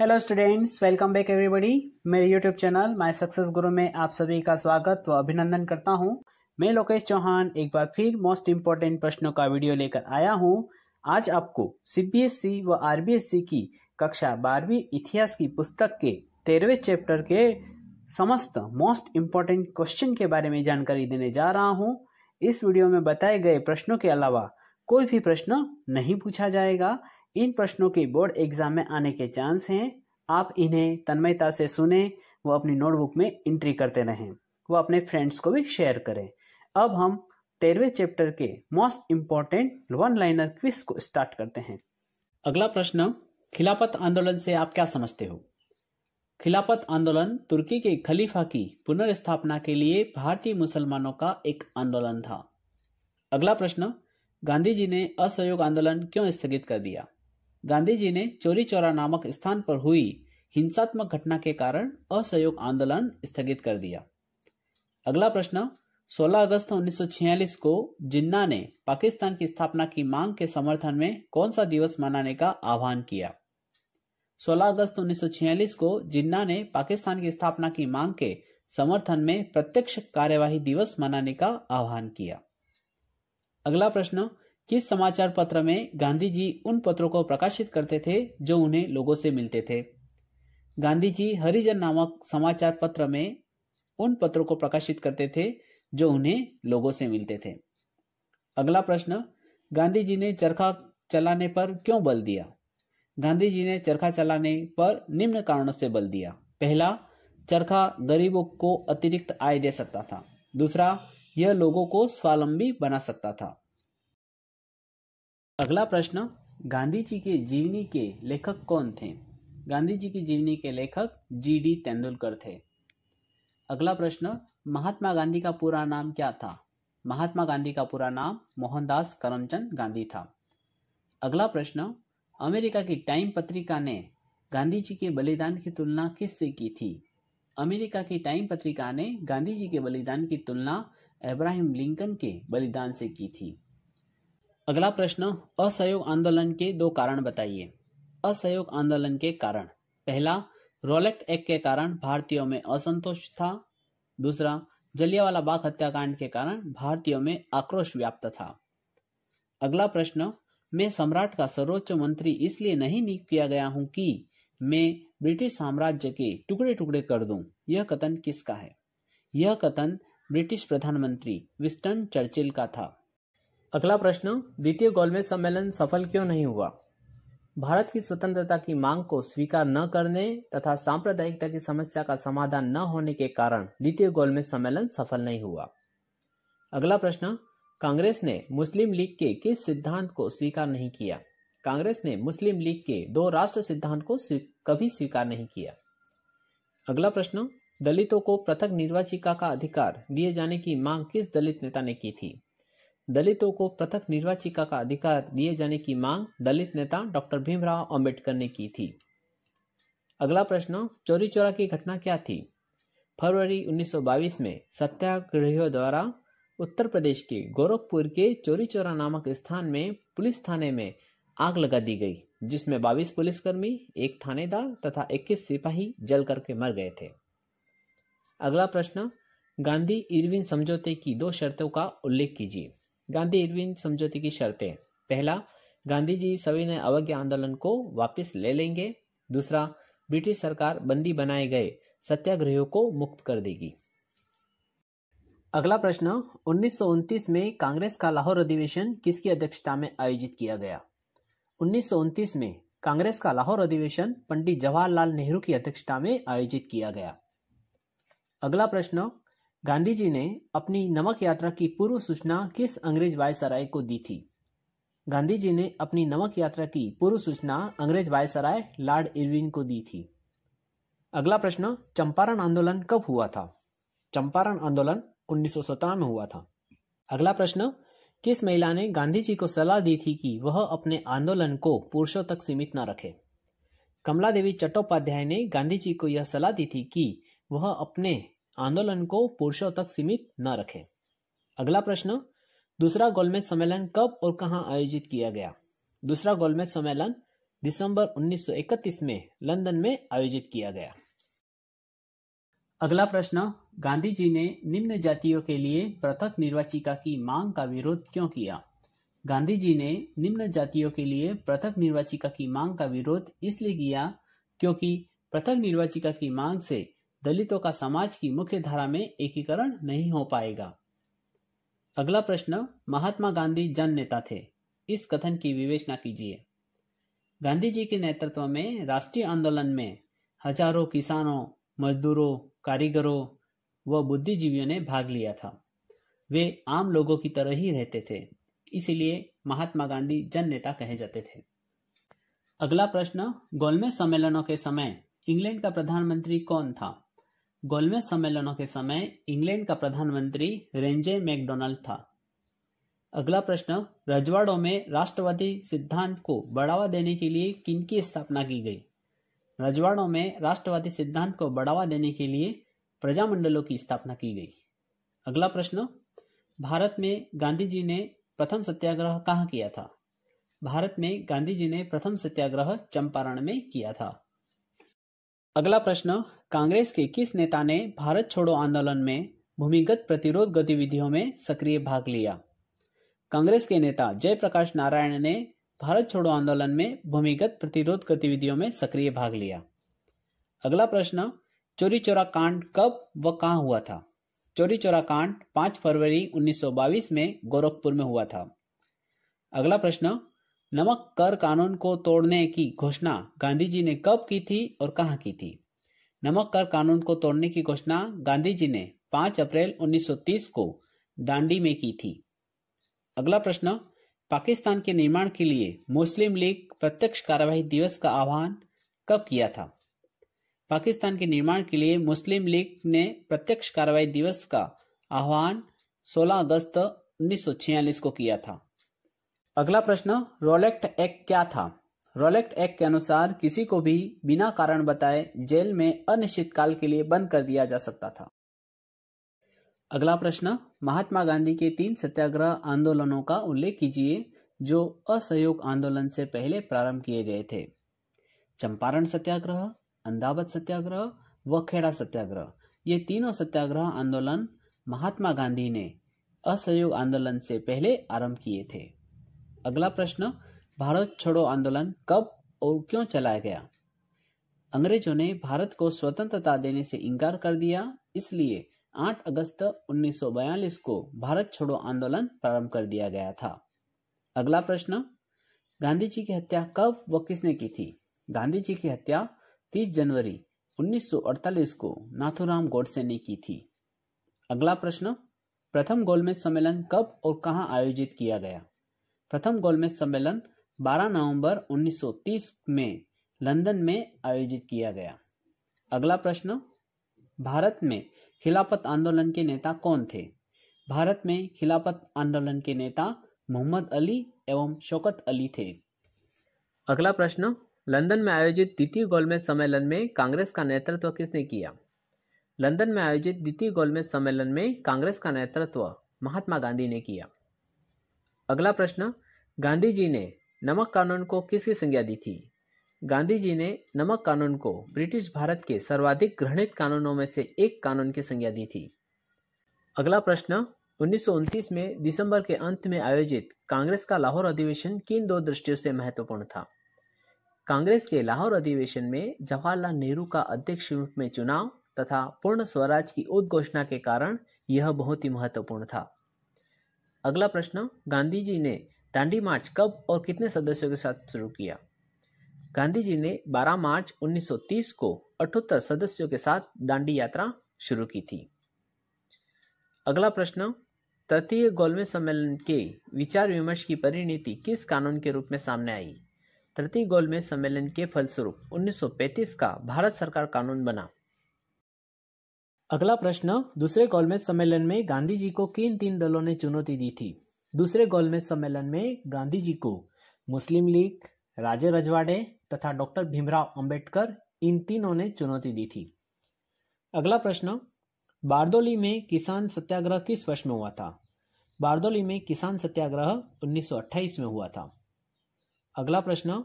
Hello students, welcome back everybody. मेरे YouTube channel my success गुरु में आप सभी का स्वागत व अभिनंदन करता हूं। मैं लोकेश चौहान एक बार फिर मोस्ट इम्पोर्टेंट प्रश्नों का वीडियो लेकर आया हूं। आज आपको सीबीएसई व आरबीएसई की कक्षा 12वीं इतिहास की पुस्तक के 13वें चैप्टर के समस्त मोस्ट इम्पोर्टेंट क्वेश्चन के बारे में जानकारी देने जा रहा हूं। इस वीडियो में बताए गए प्रश्नों के अलावा कोई भी प्रश्न नहीं पूछा जाएगा। इन प्रश्नों के बोर्ड एग्जाम में आने के चांस हैं। आप इन्हें तन्मयता से सुने व अपनी नोटबुक में एंट्री करते रहें व अपने फ्रेंड्स को भी शेयर करें। अब हम 13वें चैप्टर के most important one liner quiz को स्टार्ट करते हैं। अगला प्रश्न, खिलाफत आंदोलन से आप क्या समझते हो? खिलाफत आंदोलन तुर्की के खलीफा की पुनर्स्थापना के लिए भारतीय मुसलमानों का एक आंदोलन था। अगला प्रश्न, गांधी जी ने असहयोग आंदोलन क्यों स्थगित कर दिया? गांधी जी ने चौरी चौरा नामक स्थान पर हुई हिंसात्मक घटना के कारण असहयोग आंदोलन स्थगित कर दिया। अगला प्रश्न, 16 अगस्त 1946 को जिन्ना ने पाकिस्तान की स्थापना की मांग के समर्थन में कौन सा दिवस मनाने का आह्वान किया? 16 अगस्त 1946 को जिन्ना ने पाकिस्तान की स्थापना की मांग के समर्थन में प्रत्यक्ष कार्यवाही दिवस मनाने का आह्वान किया। अगला प्रश्न, किस समाचार पत्र में गांधी जी उन पत्रों को प्रकाशित करते थे जो उन्हें लोगों से मिलते थे? गांधी जी हरिजन नामक समाचार पत्र में उन पत्रों को प्रकाशित करते थे जो उन्हें लोगों से मिलते थे। अगला प्रश्न, गांधी जी ने चरखा चलाने पर क्यों बल दिया? गांधी जी ने चरखा चलाने पर निम्न कारणों से बल दिया। पहला, चरखा गरीबों को अतिरिक्त आय दे सकता था। दूसरा, यह लोगों को स्वावलंबी बना सकता था। अगला प्रश्न, गांधी जी के जीवनी के लेखक कौन थे? गांधी जी की जीवनी के लेखक जीडी तेंदुलकर थे। अगला प्रश्न, महात्मा गांधी का पूरा नाम क्या था? महात्मा गांधी का पूरा नाम मोहनदास करमचंद गांधी था। अगला प्रश्न, अमेरिका की टाइम पत्रिका ने गांधी जी के बलिदान की तुलना किससे की थी? अमेरिका की टाइम पत्रिका ने गांधी जी के बलिदान की तुलना अब्राहम लिंकन के बलिदान से की थी। अगला प्रश्न, असहयोग आंदोलन के 2 कारण बताइए। असहयोग आंदोलन के कारण, पहला, रोलेट एक्ट के कारण भारतीयों में असंतोष था। दूसरा, जलियांवाला बाग हत्याकांड के कारण भारतीयों में आक्रोश व्याप्त था। अगला प्रश्न, मैं सम्राट का सर्वोच्च मंत्री इसलिए नहीं नियुक्त किया गया हूं कि मैं ब्रिटिश साम्राज्य के टुकड़े टुकड़े कर दूं। यह कथन किसका है? यह कथन ब्रिटिश प्रधानमंत्री विंस्टन चर्चिल का था। अगला प्रश्न, द्वितीय गोलमेज सम्मेलन सफल क्यों नहीं हुआ? भारत की स्वतंत्रता की मांग को स्वीकार न करने तथा सांप्रदायिकता की समस्या का समाधान न होने के कारण द्वितीय गोलमेज सम्मेलन सफल नहीं हुआ। अगला प्रश्न, कांग्रेस ने मुस्लिम लीग के किस सिद्धांत को स्वीकार नहीं किया? कांग्रेस ने मुस्लिम लीग के 2 राष्ट्र सिद्धांत को कभी स्वीकार नहीं किया। अगला प्रश्न, दलितों को पृथक निर्वाचिका का अधिकार दिए जाने की मांग किस दलित नेता ने की थी? दलितों को पृथक निर्वाचिका का अधिकार दिए जाने की मांग दलित नेता डॉक्टर भीमराव अंबेडकर ने की थी। अगला प्रश्न, चौरी चौरा की घटना क्या थी? फरवरी 1922 में सत्याग्रहियों द्वारा उत्तर प्रदेश के गोरखपुर के चौरी चौरा नामक स्थान में पुलिस थाने में आग लगा दी गई, जिसमें 22 पुलिसकर्मी, 1 थानेदार तथा 21 सिपाही जल करके मर गए थे। अगला प्रश्न, गांधी इरविन समझौते की 2 शर्तों का उल्लेख कीजिए। गांधी इरविन समझौते की शर्तें, पहला, गांधी जी सविनय अवज्ञा आंदोलन को वापस ले लेंगे। दूसरा, ब्रिटिश सरकार बंदी बनाए गए सत्याग्रहियों को मुक्त कर देगी। अगला प्रश्न, 1929 में कांग्रेस का लाहौर अधिवेशन किसकी अध्यक्षता में आयोजित किया गया? 1929 में कांग्रेस का लाहौर अधिवेशन पंडित जवाहरलाल नेहरू की अध्यक्षता में आयोजित किया गया। अगला प्रश्न, गांधी जी ने अपनी नमक यात्रा की पूर्व सूचना किस अंग्रेज वायसराय को दी थी? गांधी जी ने अपनी नमक यात्रा की पूर्व सूचना अंग्रेज वायसराय लॉर्ड इरविन को दी थी। अगला प्रश्न, चंपारण आंदोलन कब हुआ था? चंपारण आंदोलन 1917 में हुआ था। अगला प्रश्न, किस महिला ने गांधी जी को सलाह दी थी कि वह अपने आंदोलन को पुरुषों तक सीमित न रखे? कमला देवी चट्टोपाध्याय ने गांधी जी को यह सलाह दी थी कि वह अपने आंदोलन को पुरुषों तक सीमित न रखें। अगला प्रश्न, दूसरा गोलमेज सम्मेलन कब और कहां आयोजित किया गया? दूसरा गोलमेज सम्मेलन दिसंबर 1931 में लंदन में आयोजित किया गया। अगला प्रश्न, गांधी जी ने निम्न जातियों के लिए पृथक निर्वाचिका की मांग का विरोध क्यों किया? गांधी जी ने निम्न जातियों के लिए पृथक निर्वाचिका की मांग का विरोध इसलिए किया क्योंकि पृथक निर्वाचिका की मांग से दलितों का समाज की मुख्य धारा में एकीकरण नहीं हो पाएगा। अगला प्रश्न, महात्मा गांधी जन नेता थे, इस कथन की विवेचना कीजिए। गांधी जी के नेतृत्व में राष्ट्रीय आंदोलन में हजारों किसानों, मजदूरों, कारीगरों व बुद्धिजीवियों ने भाग लिया था। वे आम लोगों की तरह ही रहते थे, इसीलिए महात्मा गांधी जन नेता कहे जाते थे। अगला प्रश्न, गोलमेज सम्मेलनों के समय इंग्लैंड का प्रधानमंत्री कौन था? गोलमेज सम्मेलनों के समय इंग्लैंड का प्रधानमंत्री रेंजे मैकडॉनल्ड था। अगला प्रश्न, रजवाड़ों में राष्ट्रवादी सिद्धांत को बढ़ावा देने के लिए किनकी स्थापना की गई? रजवाड़ों में राष्ट्रवादी सिद्धांत को बढ़ावा देने के लिए प्रजामंडलों की स्थापना की गई। अगला प्रश्न, भारत में गांधी जी ने प्रथम सत्याग्रह कहाँ किया था? भारत में गांधी जी ने प्रथम सत्याग्रह चंपारण में किया था। अगला प्रश्न, कांग्रेस के किस नेता ने भारत छोड़ो आंदोलन में भूमिगत प्रतिरोध गतिविधियों में सक्रिय भाग लिया? कांग्रेस के नेता जयप्रकाश नारायण ने भारत छोड़ो आंदोलन में भूमिगत प्रतिरोध गतिविधियों में सक्रिय भाग लिया। अगला प्रश्न, चौरी चौरा कांड कब व कहां हुआ था? चौरी चौरा कांड 5 फरवरी 1922 में गोरखपुर में हुआ था। अगला प्रश्न, नमक कर कानून को तोड़ने की घोषणा गांधी जी ने कब की थी और कहां की थी? नमक कर कानून को तोड़ने की घोषणा गांधी जी ने 5 अप्रैल 1930 को दांडी में की थी। अगला प्रश्न, पाकिस्तान के निर्माण के लिए मुस्लिम लीग प्रत्यक्ष कार्यवाही दिवस का आह्वान कब किया था? पाकिस्तान के निर्माण के लिए मुस्लिम लीग ने प्रत्यक्ष कार्यवाही दिवस का आह्वान 16 अगस्त 1946 को किया था। अगला प्रश्न, रोलेक्ट एक्ट क्या था? रोलेक्ट एक्ट के अनुसार किसी को भी बिना कारण बताए जेल में अनिश्चित काल के लिए बंद कर दिया जा सकता था। अगला प्रश्न, महात्मा गांधी के 3 सत्याग्रह आंदोलनों का उल्लेख कीजिए जो असहयोग आंदोलन से पहले प्रारंभ किए गए थे। चंपारण सत्याग्रह, अहमदाबाद सत्याग्रह व खेड़ा सत्याग्रह। ये तीनों सत्याग्रह आंदोलन महात्मा गांधी ने असहयोग आंदोलन से पहले आरंभ किए थे। अगला प्रश्न, भारत छोड़ो आंदोलन कब और क्यों चलाया गया? अंग्रेजों ने भारत को स्वतंत्रता देने से इनकार कर दिया, इसलिए 8 अगस्त 1942 को भारत छोड़ो आंदोलन प्रारंभ कर दिया गया था। अगला प्रश्न, गांधी जी की हत्या कब व किसने की थी? गांधी जी की हत्या 30 जनवरी 1948 को नाथूराम गोडसे ने की थी। अगला प्रश्न, प्रथम गोलमेज सम्मेलन कब और कहां आयोजित किया गया? प्रथम गोलमेज सम्मेलन 12 नवंबर 1930 में लंदन में आयोजित किया गया। अगला प्रश्न, भारत में खिलाफत आंदोलन के नेता कौन थे? भारत में खिलाफत आंदोलन के नेता मोहम्मद अली एवं शौकत अली थे। अगला प्रश्न, लंदन में आयोजित द्वितीय गोलमेज सम्मेलन में कांग्रेस का नेतृत्व किसने किया? लंदन में आयोजित द्वितीय गोलमेज सम्मेलन में कांग्रेस का नेतृत्व महात्मा गांधी ने किया। अगला प्रश्न, गांधी जी ने नमक कानून को किसकी संज्ञा दी थी? गांधी जी ने नमक कानून को ब्रिटिश भारत के सर्वाधिक घृणित कानूनों में से एक कानून की संज्ञा दी थी। अगला प्रश्न, 1929 में दिसंबर के अंत में आयोजित कांग्रेस का लाहौर अधिवेशन किन 2 दृष्टियों से महत्वपूर्ण था? कांग्रेस के लाहौर अधिवेशन में जवाहरलाल नेहरू का अध्यक्ष रूप में चुनाव तथा पूर्ण स्वराज की उद्घोषणा के कारण यह बहुत ही महत्वपूर्ण था। अगला प्रश्न, गांधी जी ने दांडी मार्च कब और कितने सदस्यों के साथ शुरू किया? गांधी जी ने 12 मार्च 1930 को 78 सदस्यों के साथ दांडी यात्रा शुरू की थी। अगला प्रश्न, तृतीय गोलमेज सम्मेलन के विचार विमर्श की परिणति किस कानून के रूप में सामने आई? तृतीय गोलमेज सम्मेलन के फलस्वरूप 1935 का भारत सरकार कानून बना। अगला प्रश्न, दूसरे गोलमेज सम्मेलन में गांधी जी को किन 3 दलों ने चुनौती दी थी? दूसरे गोलमेज सम्मेलन में गांधी जी को मुस्लिम लीग, राजे रजवाड़े तथा डॉक्टर भीमराव अंबेडकर, इन तीनों ने चुनौती दी थी। अगला प्रश्न, बारदोली में किसान सत्याग्रह किस वर्ष में हुआ था? बारदोली में किसान सत्याग्रह 1928 में हुआ था। अगला प्रश्न,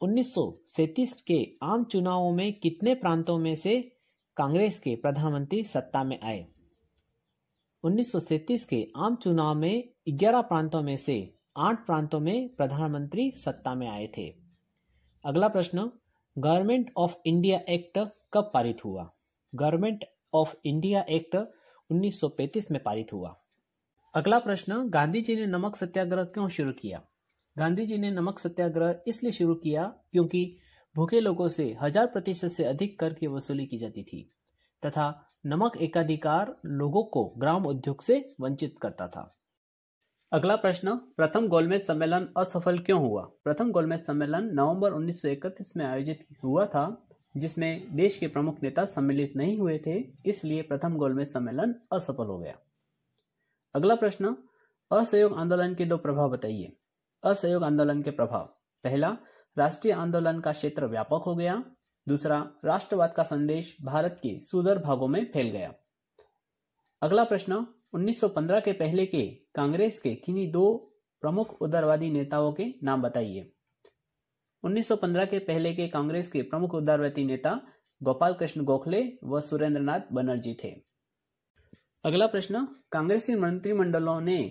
1937 के आम चुनावों में कितने प्रांतों में से कांग्रेस के प्रधानमंत्री सत्ता में आए? 1937 के आम चुनाव में 11 प्रांतों में से 8 प्रांतों में प्रधानमंत्री सत्ता में आए थे। अगला प्रश्न, गवर्नमेंट ऑफ इंडिया एक्ट कब पारित हुआ? गवर्नमेंट ऑफ इंडिया एक्ट 1935 में पारित हुआ। अगला प्रश्न, गांधी जी ने नमक सत्याग्रह क्यों शुरू किया? गांधी जी ने नमक सत्याग्रह इसलिए शुरू किया क्योंकि भूखे लोगों से 1000% से अधिक कर की वसूली की जाती थी तथा नमक एकाधिकार लोगों को ग्राम उद्योग से वंचित करता था। अगला प्रश्न, प्रथम गोलमेज सम्मेलन असफल क्यों हुआ? प्रथम गोलमेज सम्मेलन नवंबर 1931 में आयोजित हुआ था, जिसमें देश के प्रमुख नेता सम्मिलित नहीं हुए थे, इसलिए प्रथम गोलमेज सम्मेलन असफल हो गया। अगला प्रश्न, असहयोग आंदोलन के 2 प्रभाव बताइए। असहयोग आंदोलन के प्रभाव, पहला, राष्ट्रीय आंदोलन का क्षेत्र व्यापक हो गया। दूसरा, राष्ट्रवाद का संदेश भारत के सुदूर भागों में फैल गया। अगला प्रश्न, 1915 के पहले के कांग्रेस के किन्हीं 2 प्रमुख उदारवादी नेताओं के नाम बताइए। 1915 के पहले के कांग्रेस के प्रमुख उदारवादी नेता गोपाल कृष्ण गोखले व सुरेंद्रनाथ बनर्जी थे। अगला प्रश्न, कांग्रेसी मंत्रिमंडलों ने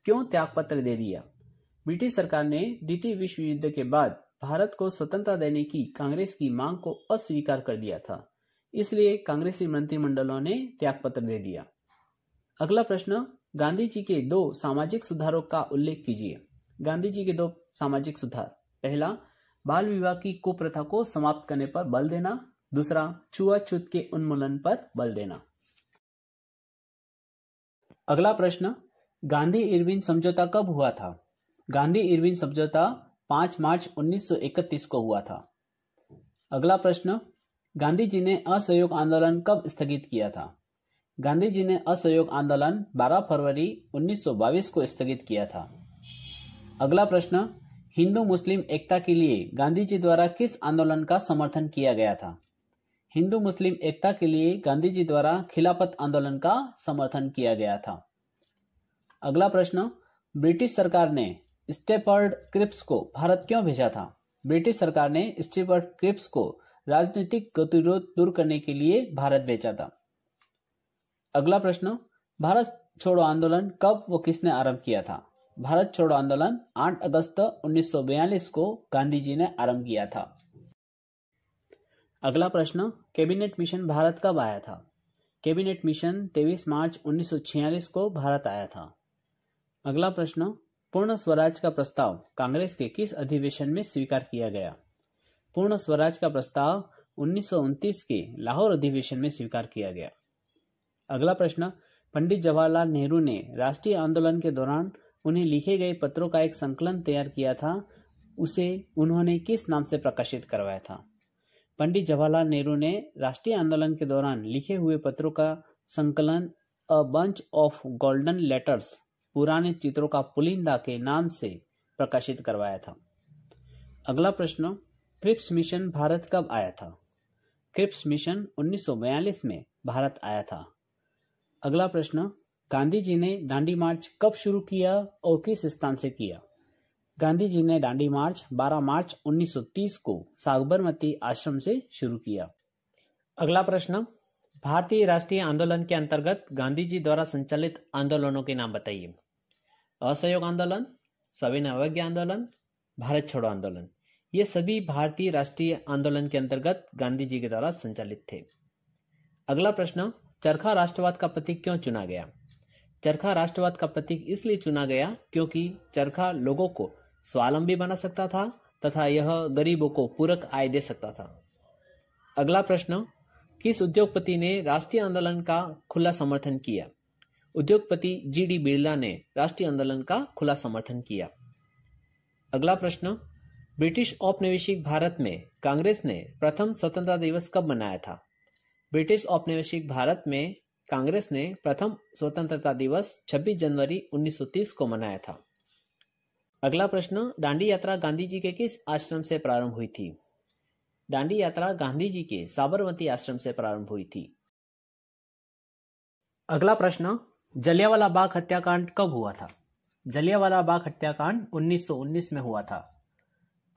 क्यों त्यागपत्र दे दिया? ब्रिटिश सरकार ने द्वितीय विश्व युद्ध के बाद भारत को स्वतंत्रता देने की कांग्रेस की मांग को अस्वीकार कर दिया था, इसलिए कांग्रेसी मंत्रिमंडलों ने त्यागपत्र दे दिया। अगला प्रश्न, गांधी जी के 2 सामाजिक सुधारों का उल्लेख कीजिए। गांधी जी के 2 सामाजिक सुधार, पहला, बाल विवाह की कुप्रथा को समाप्त करने पर बल देना। दूसरा, छुआछूत के उन्मूलन पर बल देना। अगला प्रश्न, गांधी इरविन समझौता कब हुआ था? गांधी इरविन समझौता 5 मार्च 1931 को हुआ था। अगला प्रश्न, गांधी जी ने असहयोग आंदोलन कब स्थगित किया था? गांधी जी ने असहयोग आंदोलन 12 फरवरी 1922 को स्थगित किया था। अगला प्रश्न, हिंदू मुस्लिम एकता के लिए गांधी जी द्वारा किस आंदोलन का समर्थन किया गया था? हिंदू मुस्लिम एकता के लिए गांधी जी द्वारा खिलाफत आंदोलन का समर्थन किया गया था। अगला प्रश्न, ब्रिटिश सरकार ने स्टेपर्ड क्रिप्स को भारत क्यों भेजा था? ब्रिटिश सरकार ने स्टेपर्ड क्रिप्स को राजनीतिक गतिरोध दूर करने के लिए भारत भेजा था। अगला प्रश्न, भारत छोड़ो आंदोलन कब व किसने आरंभ किया था? भारत छोड़ो आंदोलन 8 अगस्त 1942 को गांधी जी ने आरंभ किया था। अगला प्रश्न, कैबिनेट मिशन भारत कब आया था? कैबिनेट मिशन 23 मार्च 1946 को भारत आया था। अगला प्रश्न, पूर्ण स्वराज का प्रस्ताव कांग्रेस के किस अधिवेशन में स्वीकार किया गया? पूर्ण स्वराज का प्रस्ताव 1929 के लाहौर अधिवेशन में स्वीकार किया गया। अगला प्रश्न, पंडित जवाहरलाल नेहरू ने राष्ट्रीय आंदोलन के दौरान उन्हें लिखे गए पत्रों का एक संकलन तैयार किया था, उसे उन्होंने किस नाम से प्रकाशित करवाया था? पंडित जवाहरलाल नेहरू ने राष्ट्रीय आंदोलन के दौरान लिखे हुए पत्रों का संकलन a bunch of golden letters, पुराने चित्रों का पुलिंदा के नाम से प्रकाशित करवाया था। अगला प्रश्न, क्रिप्स मिशन भारत कब आया था? क्रिप्स मिशन 1942 में भारत आया था। अगला प्रश्न, गांधी जी ने दांडी मार्च कब शुरू किया और किस स्थान से किया? गांधी जी ने दांडी मार्च 12 मार्च 1930 को साबरमती आश्रम से शुरू किया। अगला प्रश्न, भारतीय राष्ट्रीय आंदोलन के अंतर्गत गांधी जी द्वारा संचालित आंदोलनों के नाम बताइए। असहयोग आंदोलन, सविनय अवज्ञा आंदोलन, भारत छोड़ो आंदोलन, ये सभी भारतीय राष्ट्रीय आंदोलन के अंतर्गत गांधी जी के द्वारा संचालित थे। अगला प्रश्न, चरखा राष्ट्रवाद का प्रतीक क्यों चुना गया? चरखा राष्ट्रवाद का प्रतीक इसलिए चुना गया क्योंकि चरखा लोगों को स्वावलंबी बना सकता था तथा यह गरीबों को पूरक आय दे सकता था। अगला प्रश्न, किस उद्योगपति ने राष्ट्रीय आंदोलन का खुला समर्थन किया? उद्योगपति जीडी बिरला ने राष्ट्रीय आंदोलन का खुला समर्थन किया। अगला प्रश्न, ब्रिटिश औपनिवेशिक भारत में कांग्रेस ने प्रथम स्वतंत्रता दिवस कब मनाया था? ब्रिटिश औपनिवेशिक भारत में कांग्रेस ने प्रथम स्वतंत्रता दिवस 26 जनवरी 1930 को मनाया था। अगला प्रश्न, दांडी यात्रा गांधी जी के किस आश्रम से प्रारंभ हुई थी? दांडी यात्रा गांधी जी के साबरमती आश्रम से प्रारंभ हुई थी। अगला प्रश्न, जलियांवाला बाग हत्याकांड कब हुआ था? जलियांवाला बाग हत्याकांड 1919 में हुआ था।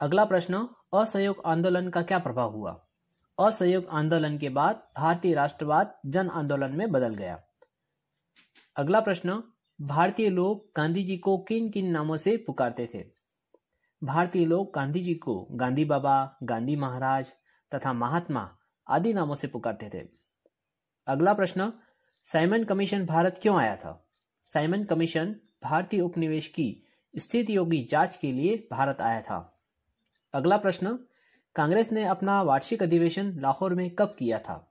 अगला प्रश्न, असहयोग आंदोलन का क्या प्रभाव हुआ? असहयोग आंदोलन के बाद भारतीय राष्ट्रवाद जन आंदोलन में बदल गया। अगला प्रश्न, भारतीय लोग गांधी जी को किन किन नामों से पुकारते थे? भारतीय लोग गांधी जी को गांधी बाबा, गांधी महाराज तथा महात्मा आदि नामों से पुकारते थे। अगला प्रश्न, साइमन कमीशन भारत क्यों आया था? साइमन कमीशन भारतीय उपनिवेश की स्थितियों की जांच के लिए भारत आया था। अगला प्रश्न, कांग्रेस ने अपना वार्षिक अधिवेशन लाहौर में कब किया था?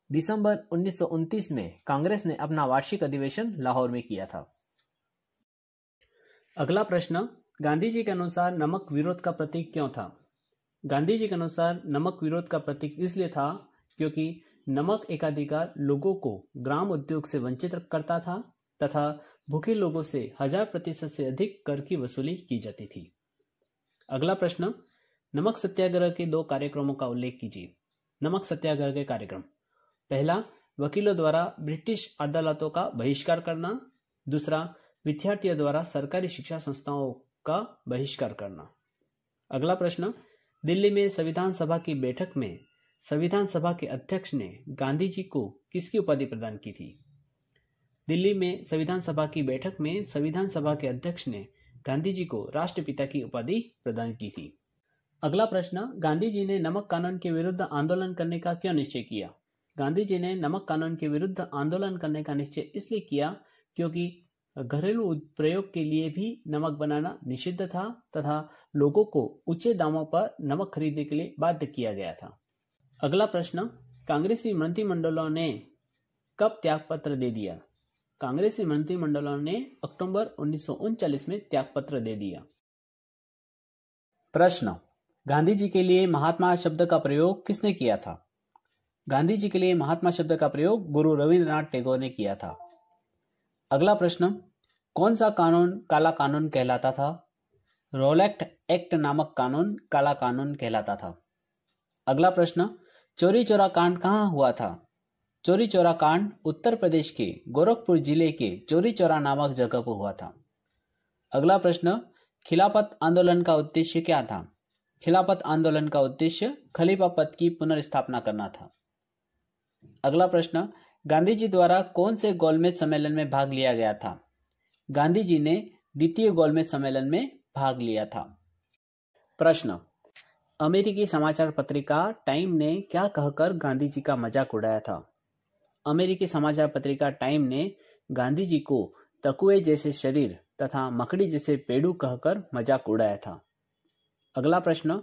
दिसंबर 1929 में कांग्रेस ने अपना वार्षिक अधिवेशन लाहौर में किया था। अगला प्रश्न, गांधी जी के अनुसार नमक विरोध का प्रतीक क्यों था? गांधी जी के अनुसार नमक विरोध का प्रतीक इसलिए था क्योंकि नमक एकाधिकार लोगों को ग्राम उद्योग से वंचित करता था तथा भूखे लोगों से 1000% से अधिक कर की वसूली की जाती थी। अगला प्रश्न, नमक सत्याग्रह के 2 कार्यक्रमों का उल्लेख कीजिए। नमक सत्याग्रह के कार्यक्रम, पहला, वकीलों द्वारा ब्रिटिश अदालतों का बहिष्कार करना। दूसरा, विद्यार्थियों द्वारा सरकारी शिक्षा संस्थाओं का बहिष्कार करना। अगला प्रश्न, दिल्ली में संविधान सभा की बैठक में संविधान सभा के अध्यक्ष ने गांधी जी को किसकी उपाधि प्रदान की थी? दिल्ली में संविधान सभा की बैठक में संविधान सभा के अध्यक्ष ने गांधी जी को राष्ट्रपिता की उपाधि प्रदान की थी। अगला प्रश्न, गांधी जी ने नमक कानून के विरुद्ध आंदोलन करने का क्यों निश्चय किया? गांधी जी ने नमक कानून के विरुद्ध आंदोलन करने का निश्चय इसलिए किया क्योंकि घरेलू प्रयोग के लिए भी नमक बनाना निषिद्ध था तथा लोगों को ऊंचे दामों पर नमक खरीदने के लिए बाध्य किया गया था। अगला प्रश्न, कांग्रेसी मंत्रिमंडलों ने कब त्यागपत्र दे दिया? कांग्रेसी मंत्रिमंडलों ने अक्टूबर 1939 में त्यागपत्र दे दिया। प्रश्न, गांधी जी के लिए महात्मा शब्द का प्रयोग किसने किया था? गांधी जी के लिए महात्मा शब्द का प्रयोग गुरु रविंद्रनाथ टैगोर ने किया था। अगला प्रश्न, कौन सा कानून काला कानून कहलाता था? रोलेक्ट एक्ट नामक कानून काला कानून कहलाता था। अगला प्रश्न, चौरी चौरा कांड कहाँ हुआ था? चौरी चौरा कांड उत्तर प्रदेश के गोरखपुर जिले के चौरी चौरा नामक जगह पर हुआ था। अगला प्रश्न, खिलाफत आंदोलन का उद्देश्य क्या था? खिलाफत आंदोलन का उद्देश्य खलीफा पद की पुनर्स्थापना करना था। अगला प्रश्न, गांधी जी द्वारा कौन से गोलमेज सम्मेलन में भाग लिया गया था? गांधी जी ने द्वितीय गोलमेज सम्मेलन में भाग लिया था। प्रश्न, अमेरिकी समाचार पत्रिका टाइम ने क्या कहकर गांधी जी का मजाक उड़ाया था? अमेरिकी समाचार पत्रिका टाइम ने गांधी जी को तकुए जैसे शरीर तथा मकड़ी जैसे पेड़ू कहकर मजाक उड़ाया था। अगला प्रश्न,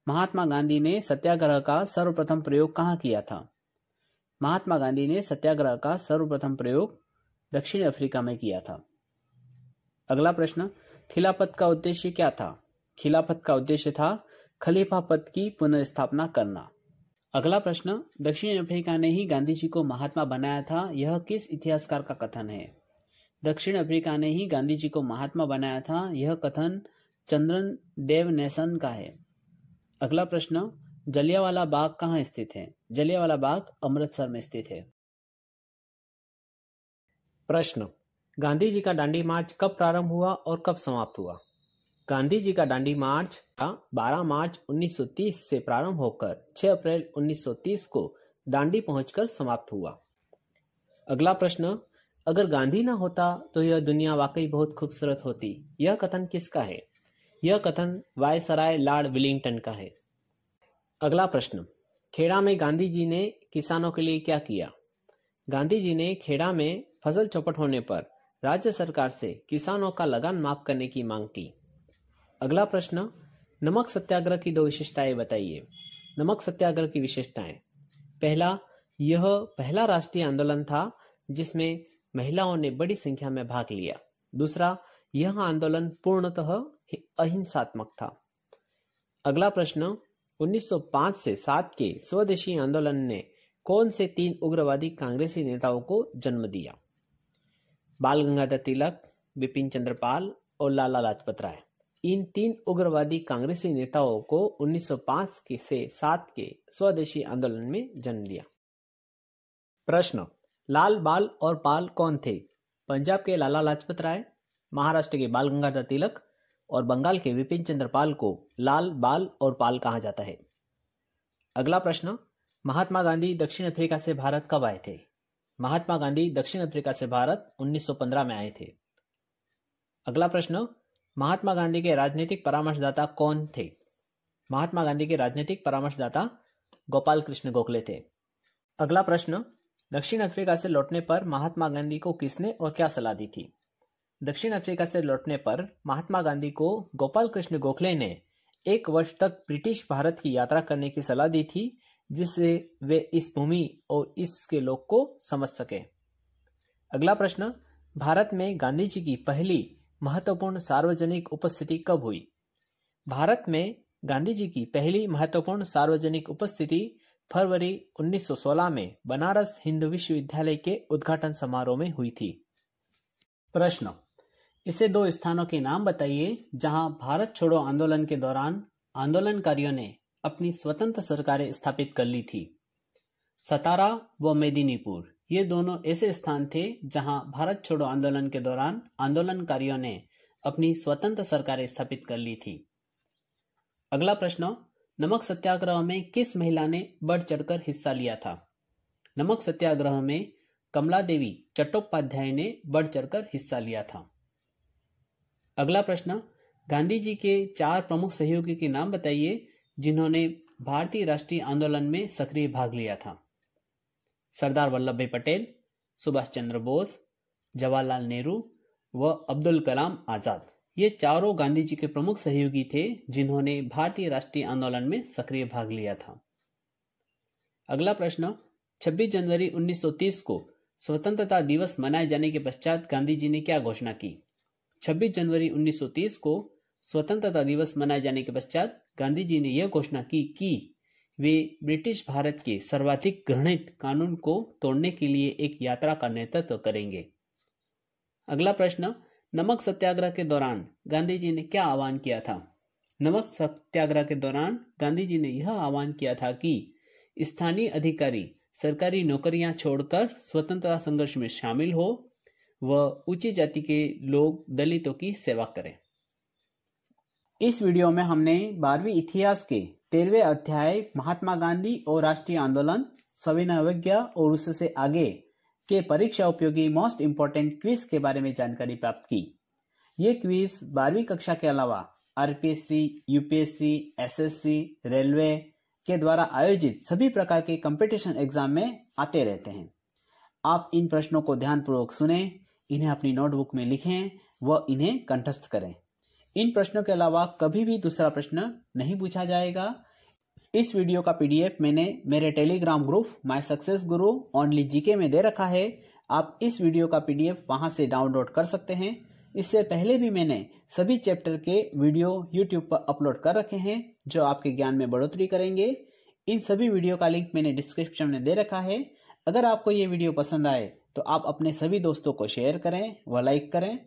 महात्मा गांधी ने सत्याग्रह का सर्वप्रथम प्रयोग कहाँ किया था? महात्मा गांधी ने सत्याग्रह का सर्वप्रथम प्रयोग दक्षिण अफ्रीका में किया था। अगला प्रश्न, खिलाफत का उद्देश्य क्या था? खिलाफत का उद्देश्य था खलीफा पद की पुनर्स्थापना करना। अगला प्रश्न, दक्षिण अफ्रीका ने ही गांधी जी को महात्मा बनाया था, यह किस इतिहासकार का कथन है? दक्षिण अफ्रीका ने ही गांधी जी को महात्मा बनाया था, यह कथन चंद्रन देव नेसन का है। अगला प्रश्न, जलियांवाला बाग कहाँ स्थित है? जलियांवाला बाग अमृतसर में स्थित है। प्रश्न, गांधी जी का दांडी मार्च कब प्रारंभ हुआ और कब समाप्त हुआ? गांधी जी का दांडी मार्च 12 मार्च 1930 से प्रारंभ होकर 6 अप्रैल 1930 को दांडी पहुंचकर समाप्त हुआ। अगला प्रश्न, अगर गांधी ना होता तो यह दुनिया वाकई बहुत खूबसूरत होती, यह कथन किसका है? यह कथन वायसराय लॉर्ड विलिंगटन का है। अगला प्रश्न, खेड़ा में गांधी जी ने किसानों के लिए क्या किया? गांधी जी ने खेड़ा में फसल चौपट होने पर राज्य सरकार से किसानों का लगान माफ करने की मांग की। अगला प्रश्न, नमक सत्याग्रह की 2 विशेषताएं बताइए। नमक सत्याग्रह की विशेषताएं, पहला, यह पहला राष्ट्रीय आंदोलन था जिसमें महिलाओं ने बड़ी संख्या में भाग लिया। दूसरा, यह आंदोलन पूर्णतः अहिंसात्मक था। अगला प्रश्न, 1905 से 7 के स्वदेशी आंदोलन ने कौन से 3 उग्रवादी कांग्रेसी नेताओं को जन्म दिया? बाल गंगाधर तिलक, बिपिन चंद्र पाल और लाला लाजपत राय। इन 3 उग्रवादी कांग्रेसी नेताओं को 1905 से 7 के स्वदेशी आंदोलन में जन्म दिया। प्रश्न, लाल बाल और पाल कौन थे? पंजाब के लाला लाजपत राय, महाराष्ट्र के बाल गंगाधर तिलक, और बंगाल के विपिन चंद्र पाल को लाल, बाल और पाल कहा जाता है। अगला प्रश्न, महात्मा गांधी दक्षिण अफ्रीका से भारत कब आए थे? महात्मा गांधी दक्षिण अफ्रीका से भारत 1915 में आए थे। अगला प्रश्न, महात्मा गांधी के राजनीतिक परामर्शदाता कौन थे? महात्मा गांधी के राजनीतिक परामर्शदाता गोपाल कृष्ण गोखले थे। अगला प्रश्न, दक्षिण अफ्रीका से लौटने पर महात्मा गांधी को किसने और क्या सलाह दी थी? दक्षिण अफ्रीका से लौटने पर महात्मा गांधी को गोपाल कृष्ण गोखले ने 1 वर्ष तक ब्रिटिश भारत की यात्रा करने की सलाह दी थी, जिससे वे इस भूमि और इसके लोग को समझ सके। अगला प्रश्न, भारत में गांधी जी की पहली महत्वपूर्ण सार्वजनिक उपस्थिति कब हुई? भारत में गांधी जी की पहली महत्वपूर्ण सार्वजनिक उपस्थिति फरवरी 1916 में बनारस हिंदू विश्वविद्यालय के उद्घाटन समारोह में हुई थी। प्रश्न, इसे 2 स्थानों के नाम बताइए जहां भारत छोड़ो आंदोलन के दौरान आंदोलनकारियों ने अपनी स्वतंत्र सरकारें स्थापित कर ली थी। सतारा व मेदिनीपुर, ये दोनों ऐसे स्थान थे जहां भारत छोड़ो आंदोलन के दौरान आंदोलनकारियों ने अपनी स्वतंत्र सरकारें स्थापित कर ली थी। अगला प्रश्न, नमक सत्याग्रह में किस महिला ने बढ़ चढ़कर हिस्सा लिया था? नमक सत्याग्रह में कमला देवी चट्टोपाध्याय ने बढ़ चढ़कर हिस्सा लिया था। अगला प्रश्न, गांधी जी के 4 प्रमुख सहयोगी के नाम बताइए जिन्होंने भारतीय राष्ट्रीय आंदोलन में सक्रिय भाग लिया था। सरदार वल्लभ भाई पटेल, सुभाष चंद्र बोस, जवाहरलाल नेहरू व अब्दुल कलाम आजाद, ये चारों गांधी जी के प्रमुख सहयोगी थे जिन्होंने भारतीय राष्ट्रीय आंदोलन में सक्रिय भाग लिया था। अगला प्रश्न, 26 जनवरी 1930 को स्वतंत्रता दिवस मनाए जाने के पश्चात गांधी जी ने क्या घोषणा की? 26 जनवरी 1930 को स्वतंत्रता दिवस मनाए जाने के पश्चात गांधी जी ने यह घोषणा की कि वे ब्रिटिश भारत के सर्वाधिक घृणित कानून को तोड़ने के लिए एक यात्रा का नेतृत्व करेंगे। अगला प्रश्न, नमक सत्याग्रह के दौरान गांधी जी ने क्या आह्वान किया था? नमक सत्याग्रह के दौरान गांधी जी ने यह आह्वान किया था कि स्थानीय अधिकारी सरकारी नौकरियां छोड़कर स्वतंत्रता संघर्ष में शामिल हो व ऊंची जाति के लोग दलितों की सेवा करें। इस वीडियो में हमने 12वीं इतिहास के 13वें अध्याय महात्मा गांधी और राष्ट्रीय आंदोलन, सविनय अवज्ञा और उससे आगे के परीक्षा उपयोगी मोस्ट इंपोर्टेंट क्विज के बारे में जानकारी प्राप्त की। ये क्विज 12वीं कक्षा के अलावा आरपीएससी, यूपीएससी, एसएससी, रेलवे के द्वारा आयोजित सभी प्रकार के कंपटीशन एग्जाम में आते रहते हैं। आप इन प्रश्नों को ध्यानपूर्वक सुनें, इन्हें अपनी नोटबुक में लिखें व इन्हें कंठस्थ करें। इन प्रश्नों के अलावा कभी भी दूसरा प्रश्न नहीं पूछा जाएगा। इस वीडियो का पीडीएफ मैंने मेरे Telegram group my success Guru only GK में दे रखा है। आप इस वीडियो का पीडीएफ वहां से डाउनलोड कर सकते हैं। इससे पहले भी मैंने सभी चैप्टर के वीडियो यूट्यूब पर अपलोड कर रखे हैं जो आपके ज्ञान में बढ़ोतरी करेंगे। इन सभी वीडियो का लिंक मैंने डिस्क्रिप्शन में दे रखा है। अगर आपको ये वीडियो पसंद आए तो आप अपने सभी दोस्तों को शेयर करें व लाइक करें।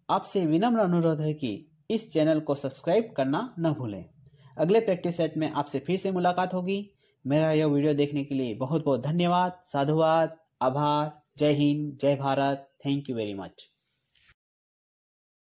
आपसे विनम्र अनुरोध है कि इस चैनल को सब्सक्राइब करना न भूलें। अगले प्रैक्टिस सेट में आपसे फिर से मुलाकात होगी। मेरा यह वीडियो देखने के लिए बहुत बहुत धन्यवाद, साधुवाद, आभार। जय हिंद, जय Bharat. Thank you very much.